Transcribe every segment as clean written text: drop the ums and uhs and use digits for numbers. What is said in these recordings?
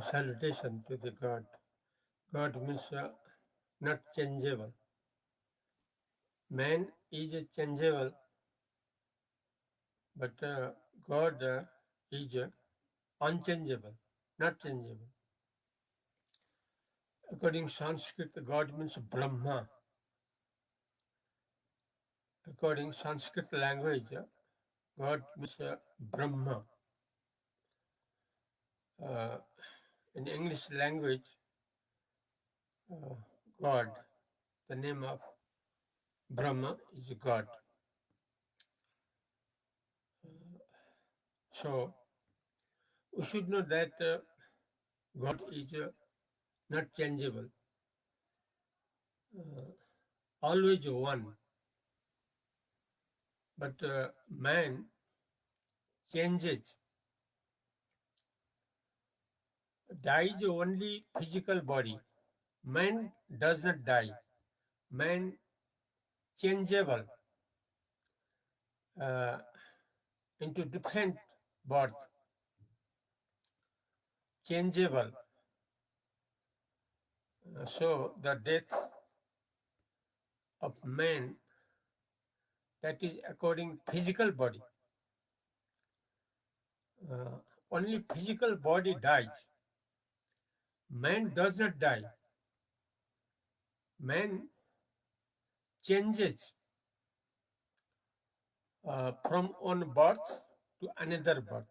salutation to the God. God means not changeable. Man is changeable, but God is unchangeable, not changeable. According to Sanskrit, God means Brahma. According to Sanskrit language, God means Brahma. Uh, in English language, uh, God, the name of Brahma is God. So we should know that God is not changeable, uh, always one. But man changes, dies only physical body. Man does not die. Man changeable uh, into different birth, changeable. So the death of man, that is according physical body. Uh, only physical body dies. Man does not die. Man changes from one birth to another birth,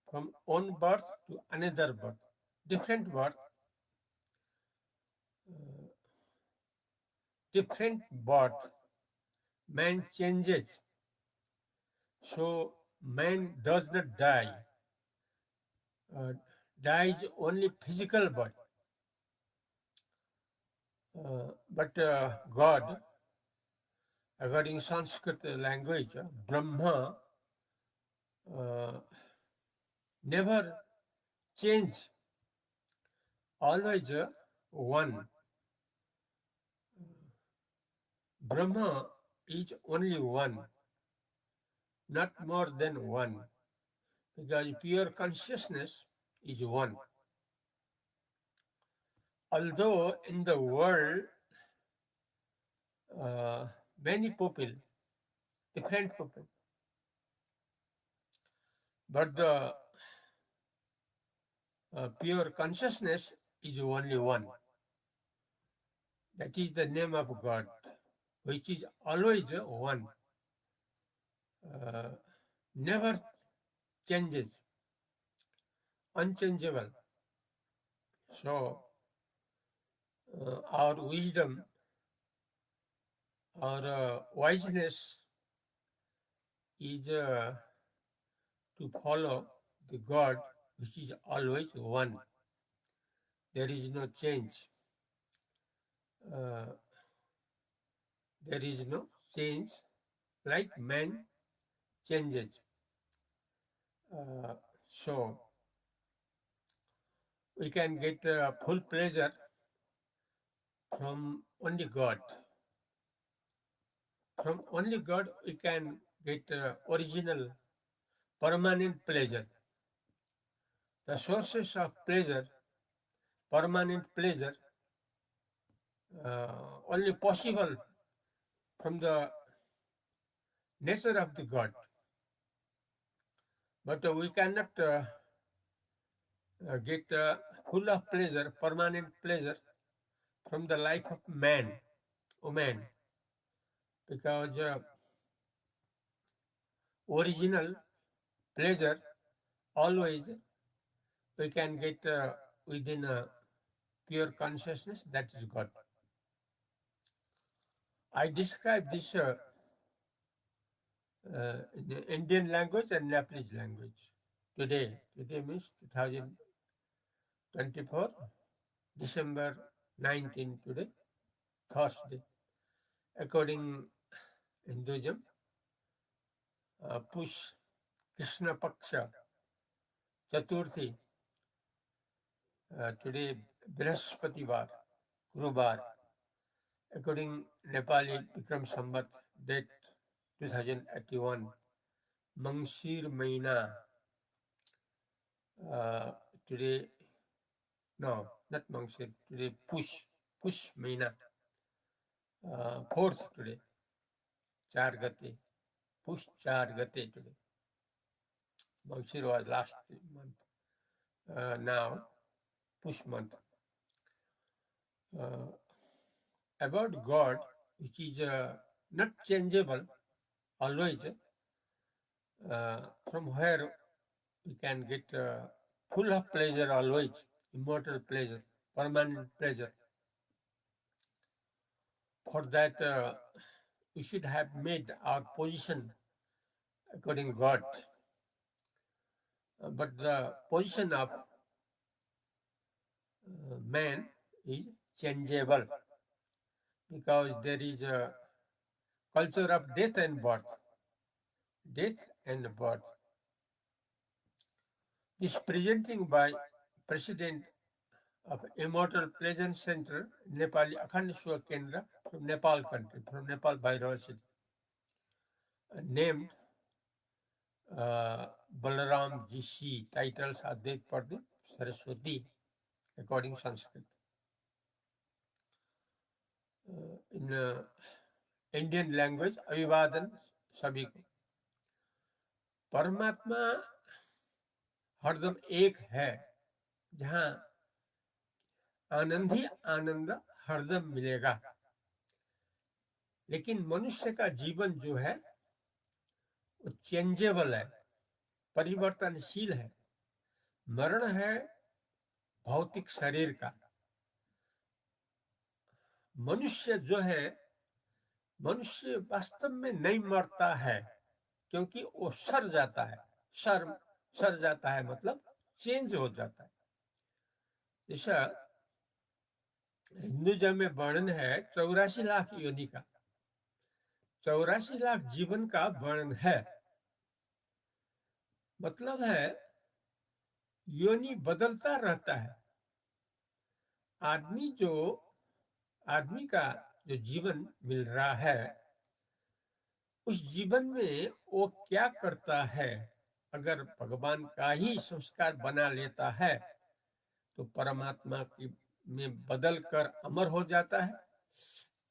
from one birth to another birth, different birth, uh, different birth. Man changes. So man does not die. Uh, dies only physical body. But God, according to Sanskrit language, Brahma uh, never change, always one. Brahma is only one, not more than one, because pure consciousness is one. Although in the world, uh, many people, different people, but the pure consciousness is only one. That is the name of God, which is always one, uh, never changes, unchangeable. So, our wisdom, our wiseness is to follow the God which is always one. There is no change. Uh, there is no change like man changes. So we can get full pleasure from only God. From only God we can get original, permanent pleasure. The sources of pleasure, permanent pleasure, only possible from the nature of the God. But we cannot get full of pleasure, permanent pleasure from the life of man, woman, because original pleasure always we can get within pure consciousness, that is God. I describe this in the Indian language and Nepalese language today. Today means 2024, December 19 today, Thursday. According Hinduism, Push Krishna Paksha Chaturthi, today Brihaspativar, Gurubar. According Nepali Vikram Sambat, date 2081, Mangshir Maina, uh, today No, not Mangshir. Today, Push Meena. Fourth today. Char Gate. Push Char Gate today. Mangshir was last month. Now, Push month. Uh, about God, which is not changeable, always, from where we can get full of pleasure always, immortal pleasure, permanent pleasure. For that, we should have made our position according to God. But the position of man is changeable because there is a culture of death and birth. Death and birth. This presenting by President of Immortal Pleasant Center, Nepali Akhand Shiva Kendra from Nepal country, from Nepal Bhairava named Balaram GC, titles Advait Pardip Saraswati, according to Sanskrit. In Indian language अभिवादन सभी को। परमात्मा हरदम एक है, जहां आनंद ही आनंद हरदम मिलेगा। लेकिन मनुष्य का जीवन जो है वो चेंजेबल है, परिवर्तनशील है। मरण है भौतिक शरीर का। मनुष्य जो है, मनुष्य वास्तव में नहीं मरता है, क्योंकि वो सर जाता है। सर जाता है मतलब चेंज हो जाता है। जैसा हिंदुइज्म में वर्णन है 84 लाख योनि का, 84 लाख जीवन का वर्णन है। मतलब है योनि बदलता रहता है। आदमी का जो जीवन मिल रहा है, उस जीवन में वो क्या करता है। अगर भगवान का ही संस्कार बना लेता है तो परमात्मा की में बदल कर अमर हो जाता है।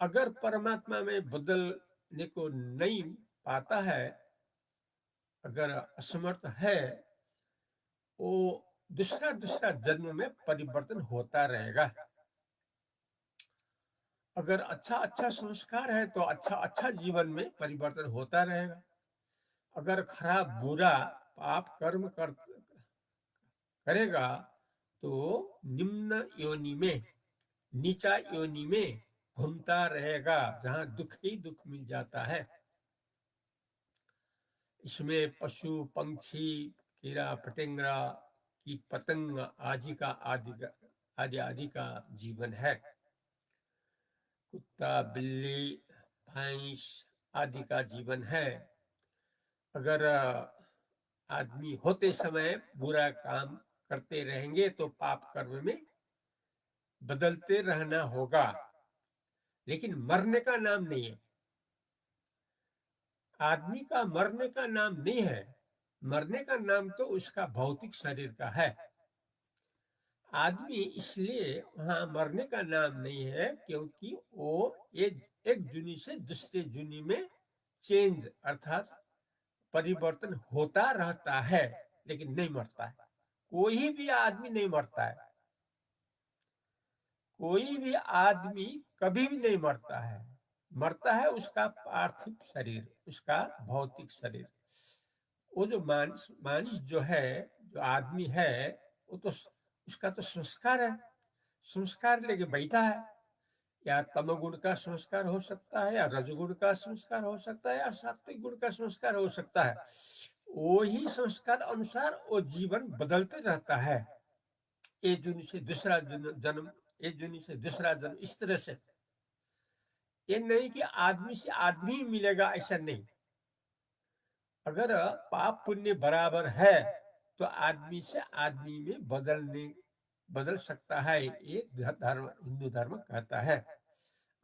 अगर परमात्मा में बदलने को नहीं पाता है, अगर असमर्थ है, वो दूसरा जन्म में परिवर्तन होता रहेगा। अगर अच्छा संस्कार है तो अच्छा जीवन में परिवर्तन होता रहेगा। अगर खराब बुरा पाप कर्म करेगा तो निम्न योनि में, नीचा योनि में घूमता रहेगा, जहां दुख ही दुख मिल जाता है। इसमें पशु पंक्षी, कीड़ा पतंगा, कीट पतंग आदि का जीवन है। कुत्ता बिल्ली भैंस आदि का जीवन है। अगर आदमी होते समय बुरा काम करते रहेंगे तो पाप कर्म में बदलते रहना होगा। लेकिन मरने का नाम नहीं है। आदमी का मरने का नाम नहीं है। मरने का नाम तो उसका भौतिक शरीर का है। आदमी इसलिए वहां मरने का नाम नहीं है क्योंकि वो एक जुनी से दूसरे जुनी में चेंज अर्थात परिवर्तन होता रहता है, लेकिन नहीं मरता है। कोई भी आदमी नहीं मरता है। कोई भी आदमी कभी भी नहीं मरता है। मरता है उसका पार्थिव शरीर, उसका भौतिक शरीर। वो जो मानस जो है, जो आदमी है, वो तो उसका तो संस्कार है। संस्कार लेके बैठा है। या तमगुण का संस्कार हो सकता है, या रजगुण का संस्कार हो सकता है, या सात्विक गुण का संस्कार हो सकता है। वही संस्कार अनुसार वो जीवन बदलते रहता है। एक जन्म से दूसरा जन्म, एक जन्म से दूसरा जन्म, इस तरह से। ये नहीं कि आदमी से आदमी मिलेगा, ऐसा नहीं। अगर पाप पुण्य बराबर है तो आदमी से आदमी में बदल सकता है, ये धर्म, हिंदू धर्म कहता है।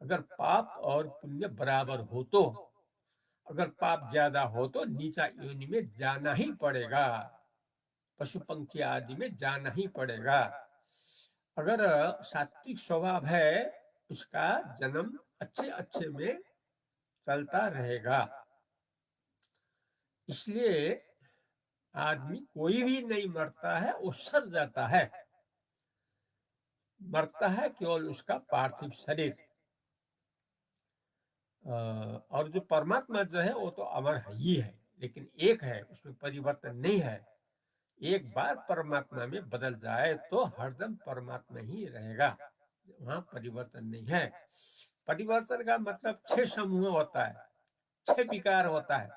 अगर पाप और पुण्य बराबर हो तो, अगर पाप ज्यादा हो तो नीचा योनि में जाना ही पड़ेगा, पशु पंखी आदि में जाना ही पड़ेगा। अगर सात्विक स्वभाव है, उसका जन्म अच्छे अच्छे में चलता रहेगा। इसलिए आदमी कोई भी नहीं मरता है, वो सड़ जाता है। मरता है केवल उसका पार्थिव शरीर। और जो परमात्मा जो है वो तो अमर है ही है, लेकिन एक है, उसमें परिवर्तन नहीं है। एक बार परमात्मा में बदल जाए तो हरदम परमात्मा ही रहेगा, वहां परिवर्तन नहीं है। परिवर्तन का मतलब 6 समूह होता है, 6 विकार होता है।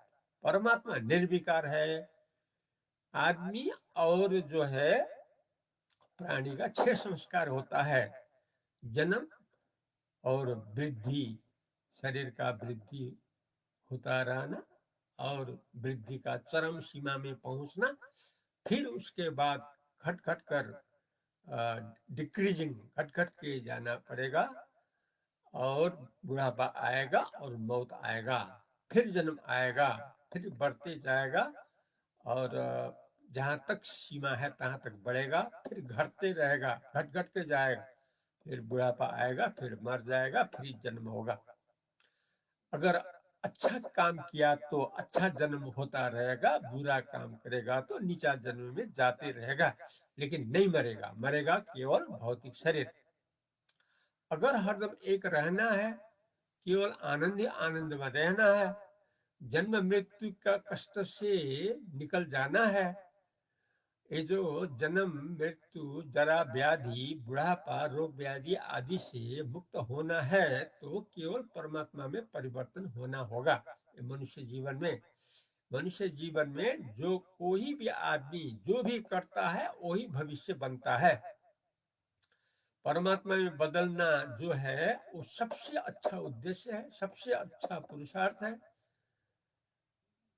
परमात्मा निर्विकार है। आदमी और जो है प्राणी का 6 संस्कार होता है। जन्म और वृद्धि, शरीर का वृद्धि होता रहना और वृद्धि का चरम सीमा में पहुंचना, फिर उसके बाद घट घट कर डिक्रीजिंग, घट घट के जाना पड़ेगा, और बुढ़ापा आएगा और मौत आएगा, फिर जन्म आएगा, फिर बढ़ते जाएगा, और जहां तक सीमा है तहां तक बढ़ेगा, फिर घटते रहेगा, घट घट के जाएगा, फिर बुढ़ापा आएगा, फिर मर जाएगा, फिर जन्म होगा। अगर अच्छा काम किया तो अच्छा जन्म होता रहेगा, बुरा काम करेगा तो नीचा जन्म में जाते रहेगा, लेकिन नहीं मरेगा। मरेगा केवल भौतिक शरीर। अगर हरदम एक रहना है, केवल आनंद ही आनंद में रहना है, जन्म मृत्यु का कष्ट से निकल जाना है, ये जो जन्म मृत्यु जरा व्याधि बुढ़ापा रोग व्याधि आदि से मुक्त होना है, तो केवल परमात्मा में परिवर्तन होना होगा। मनुष्य जीवन में, मनुष्य जीवन में जो कोई भी आदमी जो भी करता है वही भविष्य बनता है। परमात्मा में बदलना जो है वो सबसे अच्छा उद्देश्य है, सबसे अच्छा पुरुषार्थ है।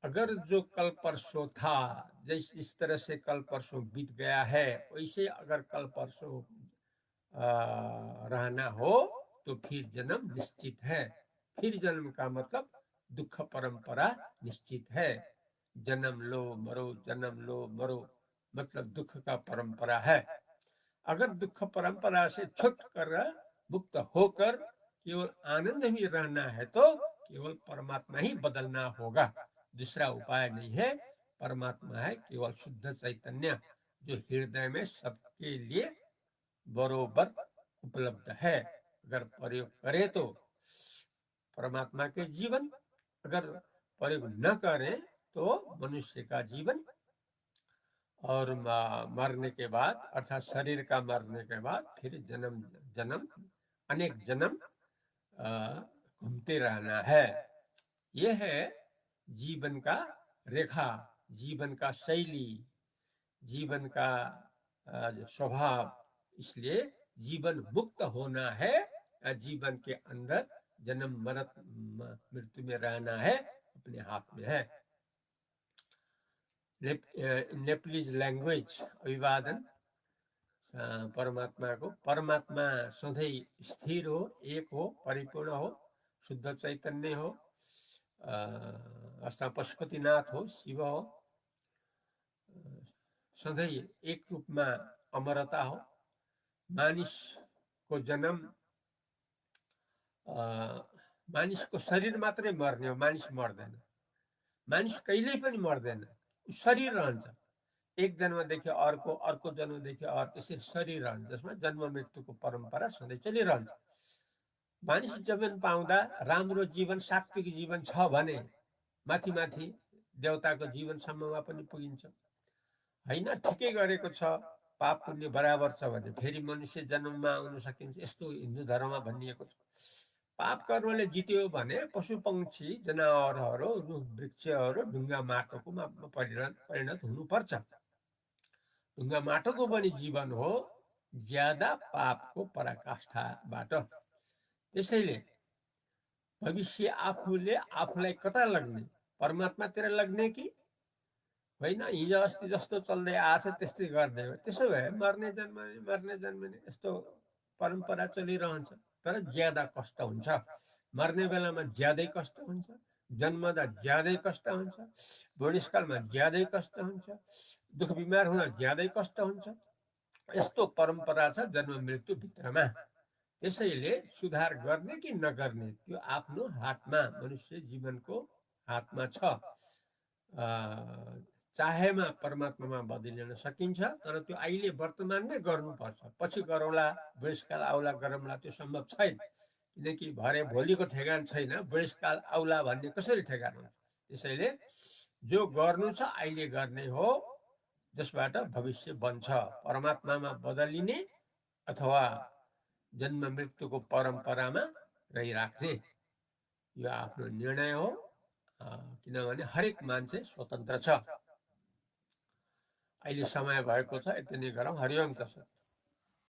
अगर जो कल परसों था, जिस तरह से कल परसों बीत गया है, वैसे अगर कल परसों रहना हो तो फिर जन्म निश्चित है। फिर जन्म का मतलब दुख परंपरा निश्चित है। जन्म लो मरो, जन्म लो मरो, मतलब दुख का परंपरा है। अगर दुख परंपरा से छूट कर मुक्त होकर केवल आनंद में रहना है तो केवल परमात्मा ही बदलना होगा, दूसरा उपाय नहीं है। परमात्मा है केवल शुद्ध चैतन्य, जो हृदय में सबके लिए बरोबर उपलब्ध है। अगर प्रयोग करे तो परमात्मा के जीवन, अगर प्रयोग न करें तो मनुष्य का जीवन, और मरने के बाद अर्थात शरीर का मरने के बाद फिर जन्म जन्म अनेक जन्म घूमते रहना है। यह है जीवन का रेखा, जीवन का शैली, जीवन का स्वभाव। इसलिए जीवन मुक्त होना है, जीवन के अंदर जन्म मृत्यु में रहना है, अपने हाथ में है। नेपलीज लैंग्वेज अभिवादन परमात्मा को, परमात्मा सधैं स्थिर हो, एक हो, परिपूर्ण हो, शुद्ध चैतन्य हो, अष्टा पशुपतिनाथ हो, शिव हो, सधैं एक रूप में अमरता हो। मानिसको जन्म, मानिसको शरीर मात्रै मर्ने हो, मानिस मर्दैन। मानिस कहिल्यै पनि मर्दैन, शरीर रहन्छ। एक जन्मदेखि अर्को, अर्को जन्मदेखि अर्को, यसरी शरीर रहन्छ, जसमा जन्म मृत्युको परम्परा सधैँ चलिरहन्छ। मानिस जीवन पाउँदा राम्रो जीवन, सात्विक जीवन छ भने माथि माथि देवताको जीवनसम्ममा पनि पुगिन्छ। होइन, ठिकै गरेको छ, पाप पुण्य बराबर छ भने फेरि मनुष्य जन्ममा आउन सकिन्छ, यस्तो हिन्दू धर्ममा भनिएको छ। पाप कर्मले जित्यो भने पशु पंक्षी जनावरहरू रुख वृक्षहरू ढुङ्गा माटोको परिणत हुनुपर्छ। ढुङ्गा माटोको पनि जीवन हो, ज्यादा पापको पराकाष्ठाबाट। त्यसैले भविष्य आफूले आफूलाई कता लग्ने, परमात्मातिर लग्ने कि होइन हिजो अस्ति जस्तो चल्दै आछ त्यस्तै गर्ने हो। त्यसो भए मर्ने जन्मने मर्ने जन्मने यस्तो परम्परा चलिरहन्छ, तर ज्यादा कष्ट हुन्छ। मर्ने बेलामा ज्यादै कष्ट हुन्छ, जन्मदा ज्यादै कष्ट हुन्छ, बुढेसकालमा ज्यादै कष्ट हुन्छ, दुख बिमार हुँदा ज्यादै कष्ट हुन्छ। यस्तो परम्परा छ जन्म मृत्युभित्रमा। त्यसैले सुधार गर्ने कि नगर्ने त्यो आफ्नो हातमा, मनुष्य जीवनको हातमा छ। चाहेमा परमात्मामा बदलिन सकिन्छ, तर त्यो अहिले वर्तमानमै गर्नुपर्छ। पछि गरौँला, बुढेसकाल आउला गरौँला, त्यो सम्भव छैन, किनकि भरे भोलिको ठेगान छैन। बुढेसकाल आउला भन्ने कसरी ठेगान हुन्छ? त्यसैले जो गर्नु छ अहिले गर्ने हो, जसबाट भविष्य बन्छ। परमात्मामा बदलिने अथवा जन्म मृत्युको परम्परामा रहिराख्ने, यो आफ्नो निर्णय हो। किनभने हरेक मान्छे स्वतन्त्र छ। अहिले समय भएको छ, यति नै गरौँ। हरिओम तत्सत।